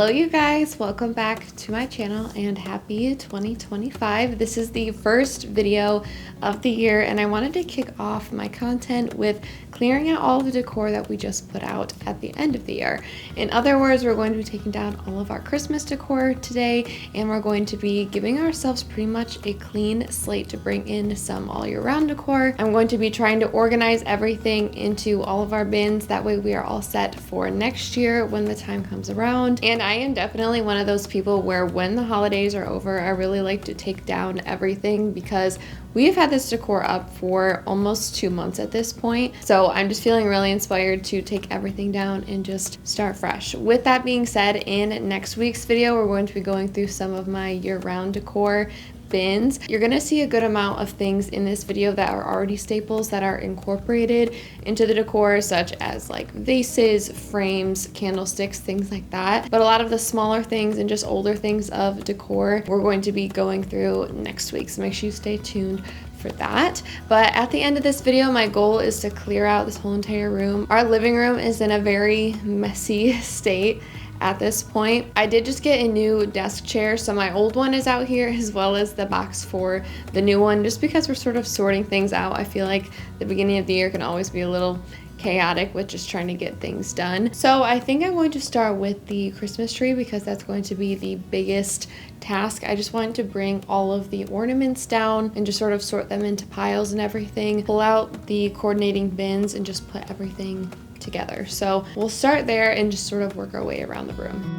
Hello you guys, welcome back to my channel and happy 2025. This is the first video of the year and I wanted to kick off my content with clearing out all the decor that we just put out at the end of the year. In other words, we're going to be taking down all of our Christmas decor today and we're going to be giving ourselves pretty much a clean slate to bring in some all year round decor. I'm going to be trying to organize everything into all of our bins, that way we are all set for next year when the time comes around. And I am definitely one of those people where when the holidays are over, I really like to take down everything because we have had this decor up for almost 2 months at this point. So I'm just feeling really inspired to take everything down and just start fresh. With that being said, in next week's video, we're going to be going through some of my year-round decor bins. You're gonna see a good amount of things in this video that are already staples that are incorporated into the decor, such as like vases, frames, candlesticks, things like that. But a lot of the smaller things and just older things of decor we're going to be going through next week, so make sure you stay tuned for that. But at the end of this video, my goal is to clear out this whole entire room. Our living room is in a very messy state at this point. I did just get a new desk chair, so my old one is out here as well as the box for the new one, just because we're sort of sorting things out. I feel like the beginning of the year can always be a little chaotic with just trying to get things done. So I think I'm going to start with the Christmas tree because that's going to be the biggest task. I just wanted to bring all of the ornaments down and just sort of sort them into piles and everything, pull out the coordinating bins and just put everything together. So we'll start there and just sort of work our way around the room.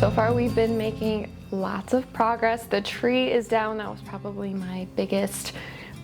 So far we've been making lots of progress. The tree is down. That was probably my biggest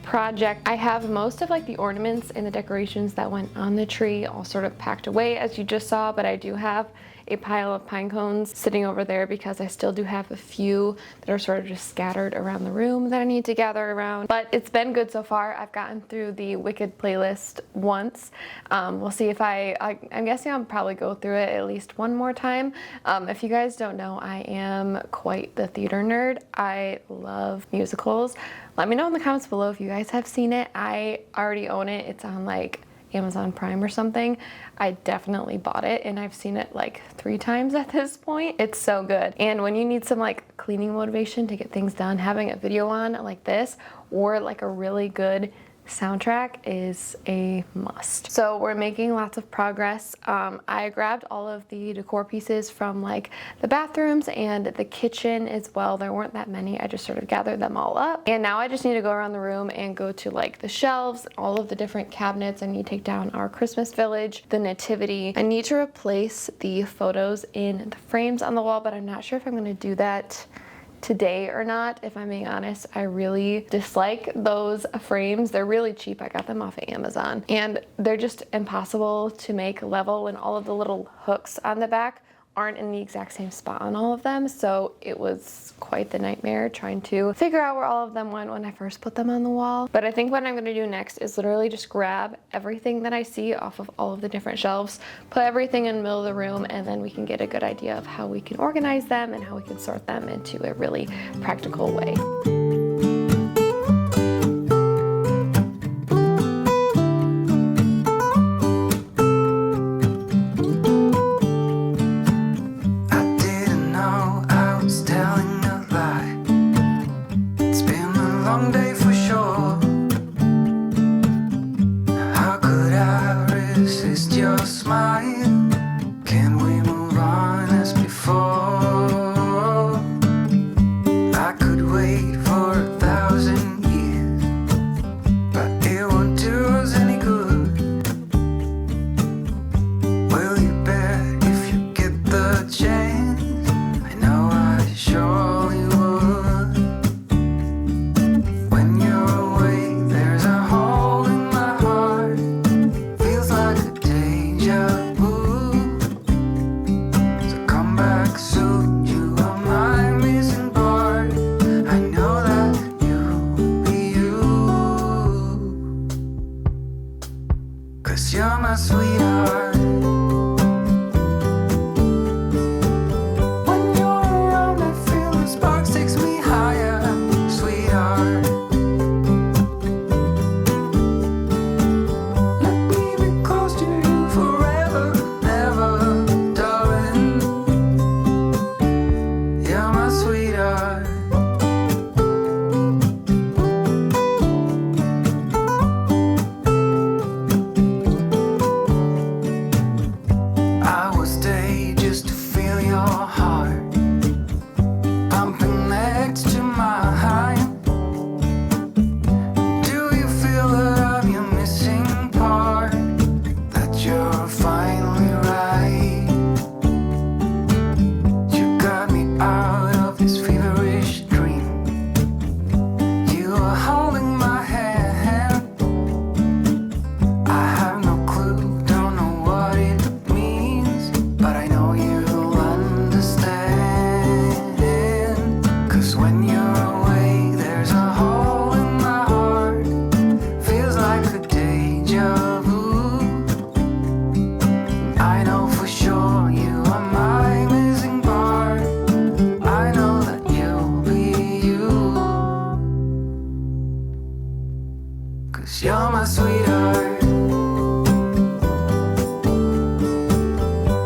project. I have most of like the ornaments and the decorations that went on the tree all sort of packed away, as you just saw, but I do have a pile of pine cones sitting over there because I still do have a few that are sort of just scattered around the room that I need to gather around. But it's been good so far. I've gotten through the Wicked playlist once. We'll see if I'm guessing I'll probably go through it at least one more time. If you guys don't know, I am quite the theater nerd. I love musicals. Let me know in the comments below if you guys have seen it. I already own it. It's on like Amazon Prime or something. I definitely bought it and I've seen it like 3 times at this point. It's so good. And when you need some like cleaning motivation to get things done, having a video on like this or like a really good soundtrack is a must. So we're making lots of progress. I grabbed all of the decor pieces from like the bathrooms and the kitchen as well. There weren't that many. I just sort of gathered them all up. And now I just need to go around the room and go to like the shelves, all of the different cabinets. I need to take down our Christmas village, the nativity. I need to replace the photos in the frames on the wall, but I'm not sure if I'm going to do that today or not. If I'm being honest, I really dislike those frames. They're really cheap. I got them off of Amazon and they're just impossible to make level, and all of the little hooks on the back aren't in the exact same spot on all of them. So it was quite the nightmare trying to figure out where all of them went when I first put them on the wall. But I think what I'm going to do next is literally just grab everything that I see off of all of the different shelves, put everything in the middle of the room, and then we can get a good idea of how we can organize them and how we can sort them into a really practical way. You're my sweetheart. When you're around, I feel the sparks takes me higher, sweetheart. Let me be close to you forever, ever, darling. You're my sweetheart. You're my sweetheart.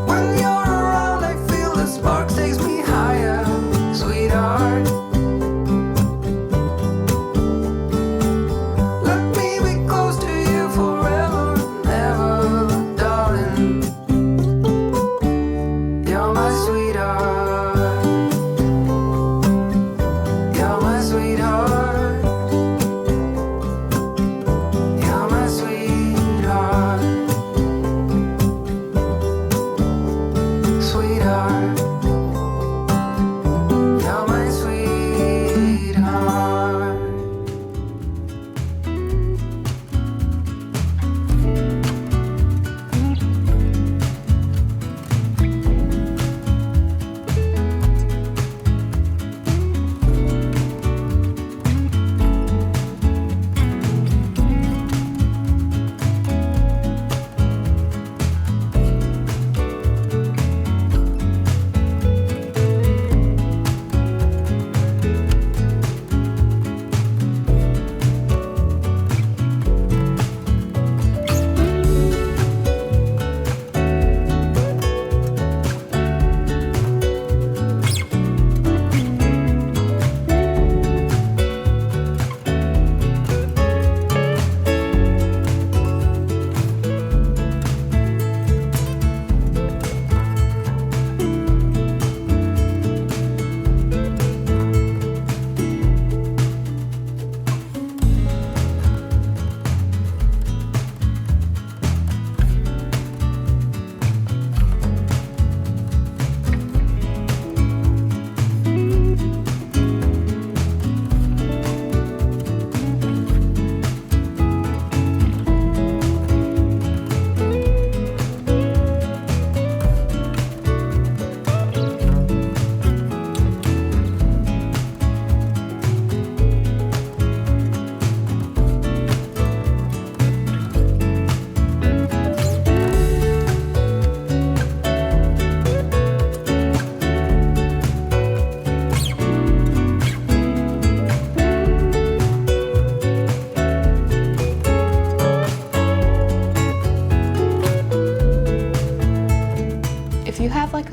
When you're around, I feel the sparks takes me higher, sweetheart. Let me be close to you forever, ever, darling. You're my sweetheart. You're my sweetheart. You're my sweetheart.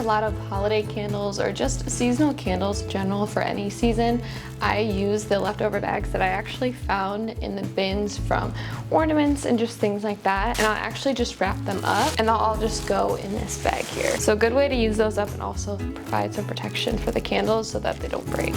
lot of holiday candles or just seasonal candles in general for any season, I use the leftover bags that I actually found in the bins from ornaments and just things like that. And I'll actually just wrap them up and they'll all just go in this bag here. So a good way to use those up and also provide some protection for the candles so that they don't break.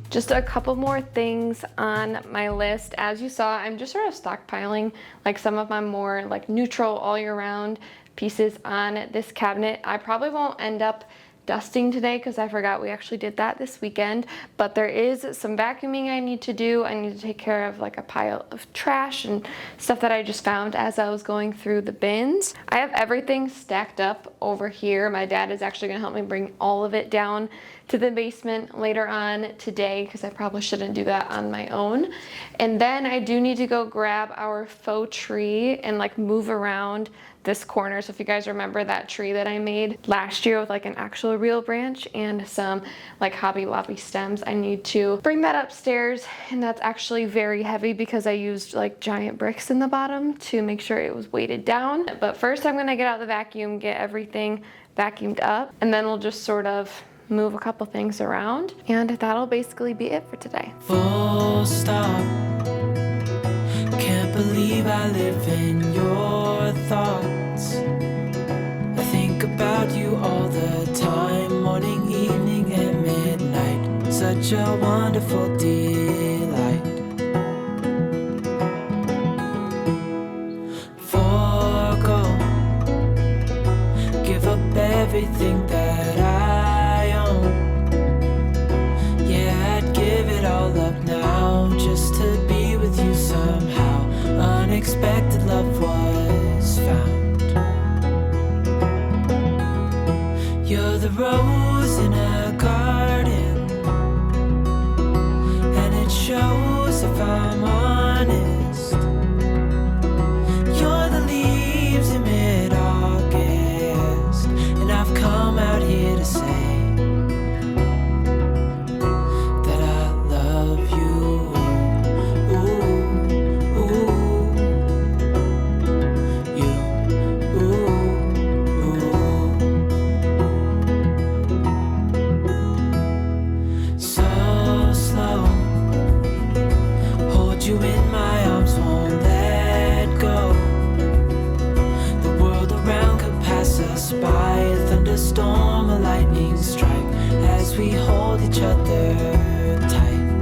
Just a couple more things on my list. As you saw, I'm just sort of stockpiling like some of my more like neutral all year round pieces on this cabinet. I probably won't end up dusting today because I forgot we actually did that this weekend, but there is some vacuuming I need to do. I need to take care of like a pile of trash and stuff that I just found as I was going through the bins. I have everything stacked up over here. My dad is actually gonna help me bring all of it down to the basement later on today because I probably shouldn't do that on my own. And then I do need to go grab our faux tree and like move around this corner. So if you guys remember that tree that I made last year with like an actual real branch and some like Hobby Lobby stems, I need to bring that upstairs, and that's actually very heavy because I used like giant bricks in the bottom to make sure it was weighted down. But first I'm gonna get out the vacuum, get everything vacuumed up, and then we'll just sort of move a couple things around, and that'll basically be it for today. Full stop. Can't believe I live in your thoughts. I think about you all the time, morning, evening, and midnight. Such a wonderful delight. Forgo, give up everything that I own. Yeah, I'd give it all up now just to be with you somehow. Unexpected love was found. You're the rose in a garden, and it shows if I'm honest. You're the leaves in mid-August, and I've come out here to say that I love you. You in my arms, won't let go. The world around could pass us by, a thunderstorm, a lightning strike, as we hold each other tight.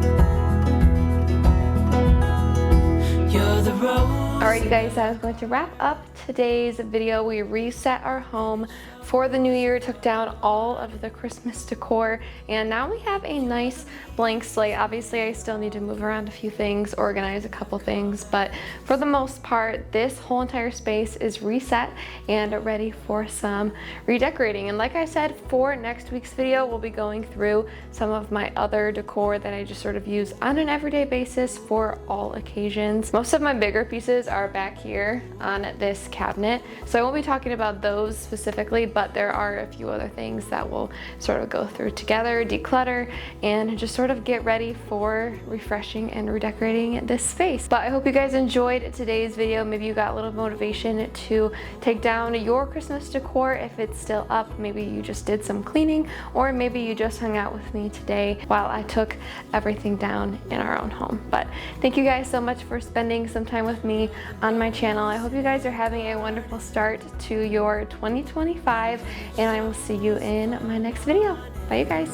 You're the rose. Alright you guys, I was going to wrap up today's video. We reset our home for the new year, took down all of the Christmas decor, and now we have a nice blank slate. Obviously I still need to move around a few things, organize a couple things, but for the most part this whole entire space is reset and ready for some redecorating. And like I said, for next week's video we'll be going through some of my other decor that I just sort of use on an everyday basis for all occasions. Most of my bigger pieces are back here on this cabinet, so I won't be talking about those specifically, but there are a few other things that we'll sort of go through together, declutter, and just sort of get ready for refreshing and redecorating this space. But I hope you guys enjoyed today's video. Maybe you got a little motivation to take down your Christmas decor if it's still up. Maybe you just did some cleaning, or maybe you just hung out with me today while I took everything down in our own home. But thank you guys so much for spending some time with me on my channel. I hope you guys are having a wonderful start to your 2025, and I will see you in my next video. Bye you guys.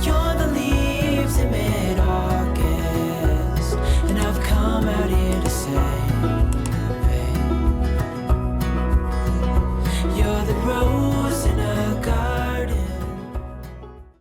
You're the leaves in mid-August, and I've come out here to say